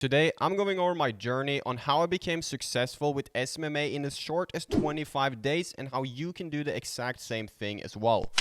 Today, I'm going over my journey on how I became successful with SMMA in as short as 25 days and how you can do the exact same thing as well.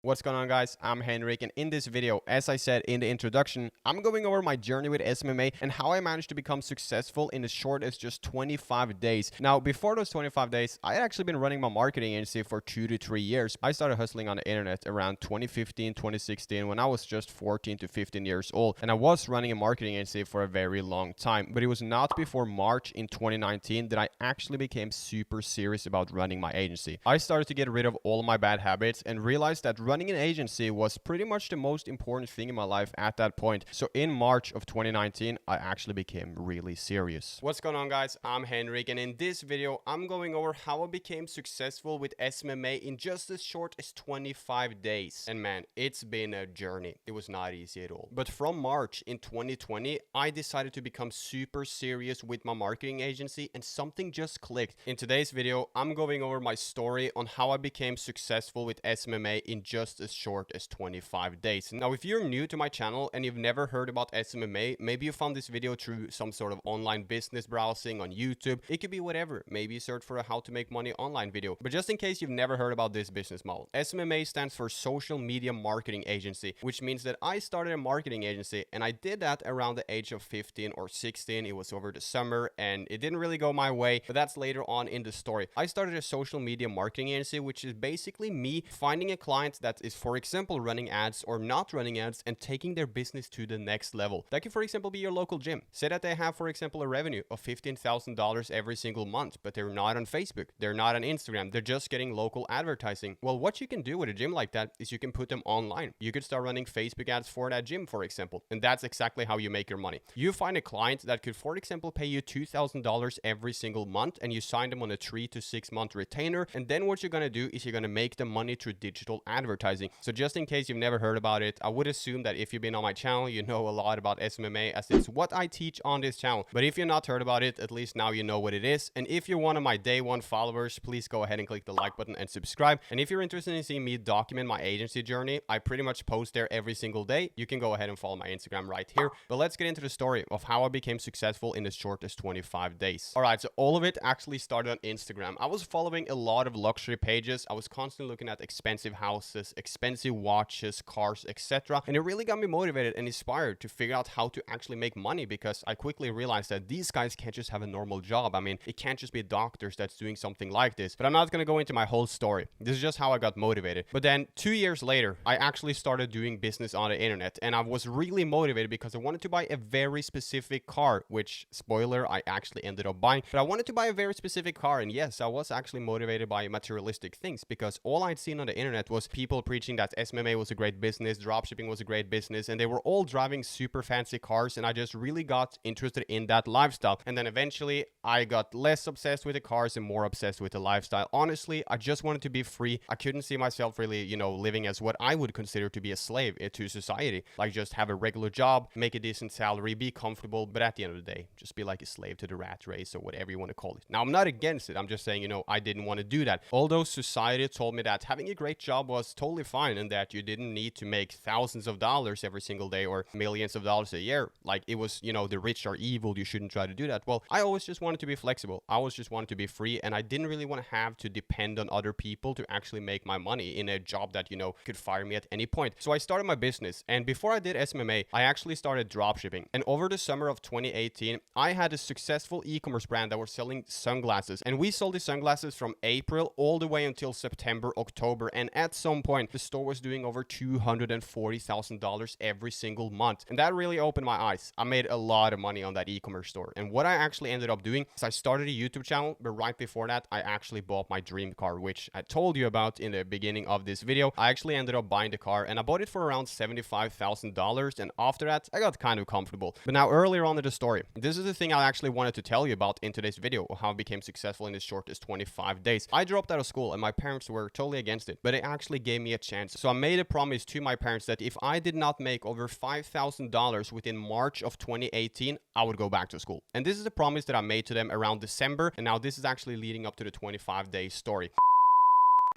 What's going on, guys? I'm Henrik, and in this video, as I said in the introduction, I'm going over my journey with SMMA and how I managed to become successful in as short as just 25 days. Now, before those 25 days, I had actually been running my marketing agency for 2 to 3 years. I started hustling on the internet around 2015, 2016 when I was just 14 to 15 years old, and I was running a marketing agency for a very long time. But it was not before March in 2019 that I actually became super serious about running my agency. I started to get rid of all of my bad habits and realized that running an agency was pretty much the most important thing in my life at that point. So in March of 2019, I actually became really serious. What's going on, guys? I'm Henrik, and in this video, I'm going over how I became successful with SMMA in just as short as 25 days. And man, it's been a journey. It was not easy at all. But from March in 2020, I decided to become super serious with my marketing agency, and something just clicked. In today's video, I'm going over my story on how I became successful with SMMA in just as short as 25 days. Now, if you're new to my channel and you've never heard about SMMA, maybe you found this video through some sort of online business browsing on YouTube. It could be whatever. Maybe you search for a how to make money online video. But just in case you've never heard about this business model, SMMA stands for Social Media Marketing Agency, which means that I started a marketing agency, and I did that around the age of 15 or 16. It was over the summer and it didn't really go my way, but that's later on in the story. I started a social media marketing agency, which is basically me finding a client that is, for example, running ads or not running ads and taking their business to the next level. That could, for example, be your local gym. Say that they have, for example, a revenue of $15,000 every single month, but they're not on Facebook, they're not on Instagram, they're just getting local advertising. Well, what you can do with a gym like that is you can put them online. You could start running Facebook ads for that gym, for example, and that's exactly how you make your money. You find a client that could, for example, pay you $2,000 every single month, and you sign them on a 3 to 6 month retainer, and then what you're going to do is you're going to make the money through digital advertising. So just in case you've never heard about it, I would assume that if you've been on my channel, you know a lot about SMMA, as it's what I teach on this channel. But if you've not heard about it, at least now you know what it is. And if you're one of my day one followers, please go ahead and click the like button and subscribe. And if you're interested in seeing me document my agency journey, I pretty much post there every single day. You can go ahead and follow my Instagram right here. But let's get into the story of how I became successful in as short as 25 days. All right, so all of it actually started on Instagram. I was following a lot of luxury pages. I was constantly looking at expensive houses, expensive watches, cars, etc. And it really got me motivated and inspired to figure out how to actually make money, because I quickly realized that these guys can't just have a normal job. I mean, it can't just be doctors that's doing something like this. But I'm not going to go into my whole story. This is just how I got motivated. But then 2 years later, I actually started doing business on the internet, and I was really motivated because I wanted to buy a very specific car, which, spoiler, I actually ended up buying. But I wanted to buy a very specific car, and yes, I was actually motivated by materialistic things, because all I'd seen on the internet was people preaching that SMMA was a great business, dropshipping was a great business, and they were all driving super fancy cars, and I just really got interested in that lifestyle. And then eventually I got less obsessed with the cars and more obsessed with the lifestyle. Honestly, I just wanted to be free. I couldn't see myself really, living as what I would consider to be a slave to society. Like, just have a regular job, make a decent salary, be comfortable, but at the end of the day, just be like a slave to the rat race or whatever you want to call it. Now, I'm not against it. I'm just saying, I didn't want to do that. Although society told me that having a great job was totally fine and that you didn't need to make thousands of dollars every single day or millions of dollars a year. Like, it was, the rich are evil, you shouldn't try to do that. Well, I always just wanted to be flexible. I always just wanted to be free, and I didn't really want to have to depend on other people to actually make my money in a job that, could fire me at any point. So I started my business, and before I did SMMA, I actually started dropshipping. And over the summer of 2018, I had a successful e-commerce brand that was selling sunglasses, and we sold the sunglasses from April all the way until September, October, and at some point the store was doing over $240,000 every single month, and that really opened my eyes. I made a lot of money on that e-commerce store, and what I actually ended up doing is I started a YouTube channel, but right before that I actually bought my dream car, which I told you about in the beginning of this video. I actually ended up buying the car, and I bought it for around $75,000, and after that I got kind of comfortable. But now, earlier on in the story, this is the thing I actually wanted to tell you about in today's video, how I became successful in as short as 25 days. I dropped out of school, and my parents were totally against it, but it actually gave me a chance. So I made a promise to my parents that if I did not make over $5,000 within March of 2018, I would go back to school. And this is a promise that I made to them around December, and now this is actually leading up to the 25-day story.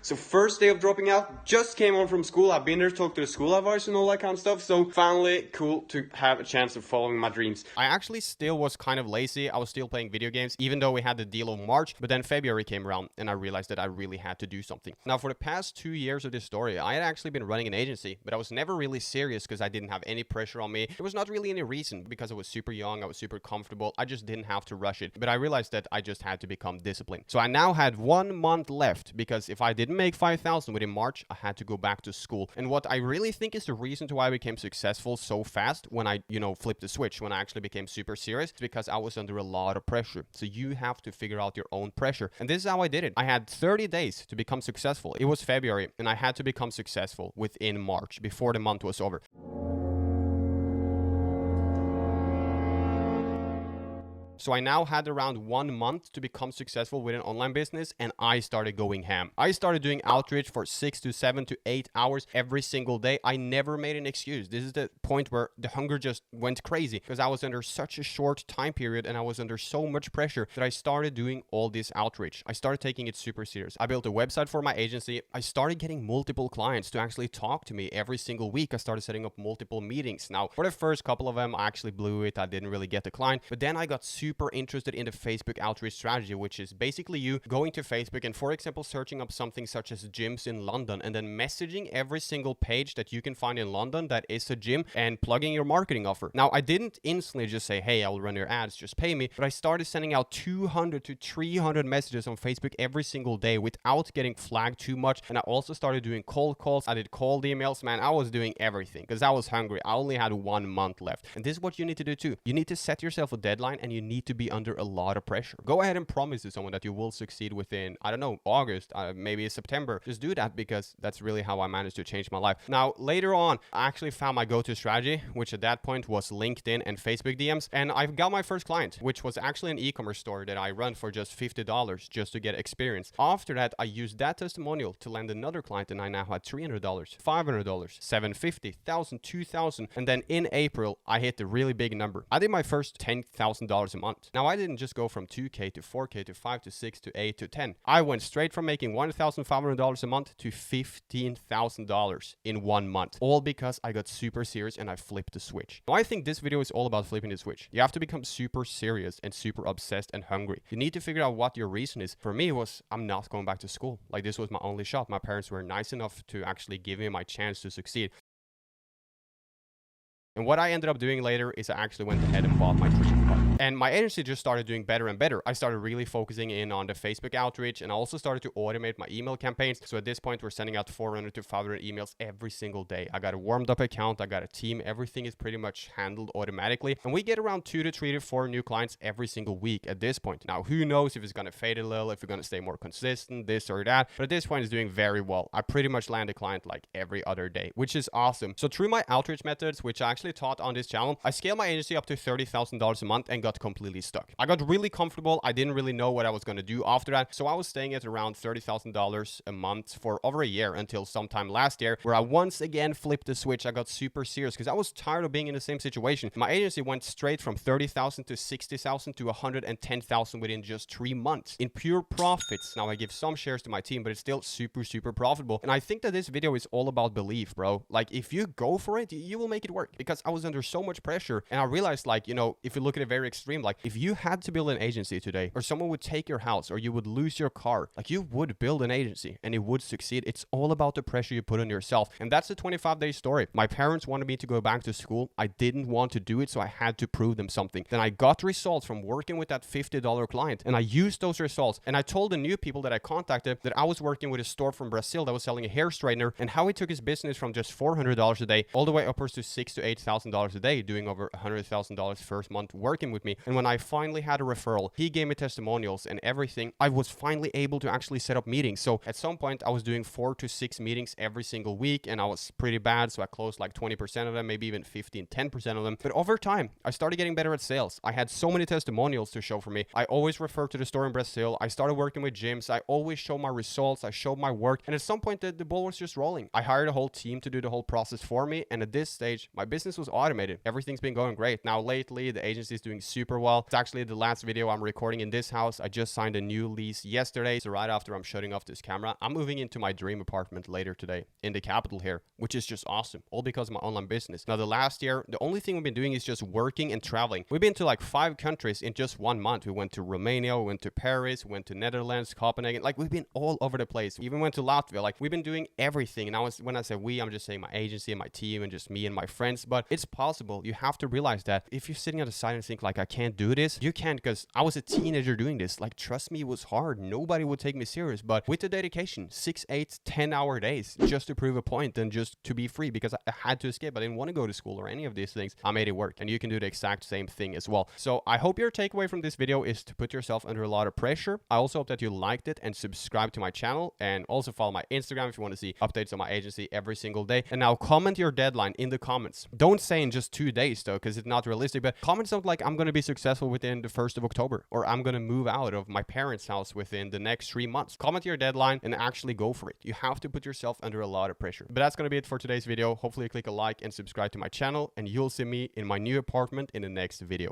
So first day of dropping out, just came home from school. I've been there, talked to the school advisor and all that kind of stuff. So finally, cool to have a chance of following my dreams. I actually still was kind of lazy. I was still playing video games, even though we had the deal of March. But then February came around and I realized that I really had to do something. Now, for the past 2 years of this story, I had actually been running an agency, but I was never really serious because I didn't have any pressure on me. There was not really any reason because I was super young. I was super comfortable. I just didn't have to rush it. But I realized that I just had to become disciplined. So I now had 1 month left because if I didn't make 5,000 within March, I had to go back to school. And what I really think is the reason to why I became successful so fast when I, flipped the switch, when I actually became super serious, is because I was under a lot of pressure. So you have to figure out your own pressure. And this is how I did it. I had 30 days to become successful. It was February and I had to become successful within March before the month was over. So I now had around 1 month to become successful with an online business and I started going ham. I started doing outreach for 6 to 7 to 8 hours every single day. I never made an excuse. This is the point where the hunger just went crazy because I was under such a short time period and I was under so much pressure that I started doing all this outreach. I started taking it super serious. I built a website for my agency. I started getting multiple clients to actually talk to me every single week. I started setting up multiple meetings. Now, for the first couple of them, I actually blew it. I didn't really get the client, but then I got super interested in the Facebook outreach strategy, which is basically you going to Facebook and, for example, searching up something such as gyms in London and then messaging every single page that you can find in London that is a gym and plugging your marketing offer. Now, I didn't instantly just say, hey, I will run your ads, just pay me, but I started sending out 200 to 300 messages on Facebook every single day without getting flagged too much. And I also started doing cold calls. I did cold emails, man. I was doing everything because I was hungry. I only had 1 month left. And this is what you need to do too. You need to set yourself a deadline and you need to be under a lot of pressure. Go ahead and promise to someone that you will succeed within, I don't know, August, maybe September. Just do that because that's really how I managed to change my life. Now, later on, I actually found my go-to strategy, which at that point was LinkedIn and Facebook DMs. And I got my first client, which was actually an e-commerce store that I run for just $50 just to get experience. After that, I used that testimonial to land another client and I now had $300, $500, $750, $1,000, $2,000. And then in April, I hit the really big number. I did my first $10,000 a month. Now, I didn't just go from 2K to 4K to 5 to 6 to 8 to 10. I went straight from making $1,500 a month to $15,000 in 1 month. All because I got super serious and I flipped the switch. Now, I think this video is all about flipping the switch. You have to become super serious and super obsessed and hungry. You need to figure out what your reason is. For me, it was I'm not going back to school. Like, this was my only shot. My parents were nice enough to actually give me my chance to succeed. And what I ended up doing later is I actually went ahead and bought my dream car. And my agency just started doing better and better. I started really focusing in on the Facebook outreach and I also started to automate my email campaigns. So at this point, we're sending out 400 to 500 emails every single day. I got a warmed up account. I got a team. Everything is pretty much handled automatically. And we get around 2 to 3 to 4 new clients every single week at this point. Now, who knows if it's going to fade a little, if we're going to stay more consistent, this or that. But at this point, it's doing very well. I pretty much land a client like every other day, which is awesome. So through my outreach methods, which I actually taught on this channel, I scaled my agency up to $30,000 a month and got completely stuck. I got really comfortable. I didn't really know what I was going to do after that. So I was staying at around $30,000 a month for over a year until sometime last year where I once again flipped the switch. I got super serious because I was tired of being in the same situation. My agency went straight from 30,000 to 60,000 to 110,000 within just 3 months in pure profits. Now I give some shares to my team, but it's still super, super profitable. And I think that this video is all about belief, bro. Like if you go for it, you will make it work because I was under so much pressure. And I realized like, if you look at it very extreme, like if you had to build an agency today or someone would take your house or you would lose your car, like you would build an agency and it would succeed. It's all about the pressure you put on yourself. And that's the 25-day story. My parents wanted me to go back to school. I didn't want to do it, so I had to prove them something. Then I got results from working with that $50 client and I used those results. And I told the new people that I contacted that I was working with a store from Brazil that was selling a hair straightener and how he took his business from just $400 a day all the way upwards to $6,000 to $8,000 a day, doing over $100,000 first month working with me. And when I finally had a referral, he gave me testimonials and everything. I was finally able to actually set up meetings. So at some point I was doing 4 to 6 meetings every single week and I was pretty bad. So I closed like 20% of them, maybe even 15, 10% of them. But over time, I started getting better at sales. I had so many testimonials to show for me. I always refer to the store in Brazil. I started working with gyms. I always show my results. I showed my work. And at some point the ball was just rolling. I hired a whole team to do the whole process for me. And at this stage, my business business was automated. Everything's been going great. Now lately, the agency is doing super well. It's actually the last video I'm recording in this house. I just signed a new lease yesterday. So right after I'm shutting off this camera, I'm moving into my dream apartment later today in the capital here, which is just awesome. All because of my online business. Now the last year, the only thing we've been doing is just working and traveling. We've been to like 5 countries in just 1 month. We went to Romania, we went to Paris, we went to Netherlands, Copenhagen. Like we've been all over the place. We even went to Latvia. Like we've been doing everything. And when I say we, I'm just saying my agency and my team and just me and my friends. But it's possible. You have to realize that if you're sitting at the side and think like I can't do this, you can't, because I was a teenager doing this. Like trust me, it was hard. Nobody would take me serious. But with the dedication, 6, 8, 10-hour days just to prove a point and just to be free, because I had to escape. I didn't want to go to school or any of these things. I made it work, and you can do the exact same thing as well. So I hope your takeaway from this video is to put yourself under a lot of pressure. I also hope that you liked it and subscribe to my channel, and also follow my Instagram if you want to see updates on my agency every single day. And now comment your deadline in the comments. Don't say in just 2 days though, because it's not realistic, but comment something like I'm going to be successful within the 1st of October, or I'm going to move out of my parents' house within the next 3 months. Comment your deadline and actually go for it. You have to put yourself under a lot of pressure. But that's going to be it for today's video. Hopefully you click a like and subscribe to my channel, and you'll see me in my new apartment in the next video.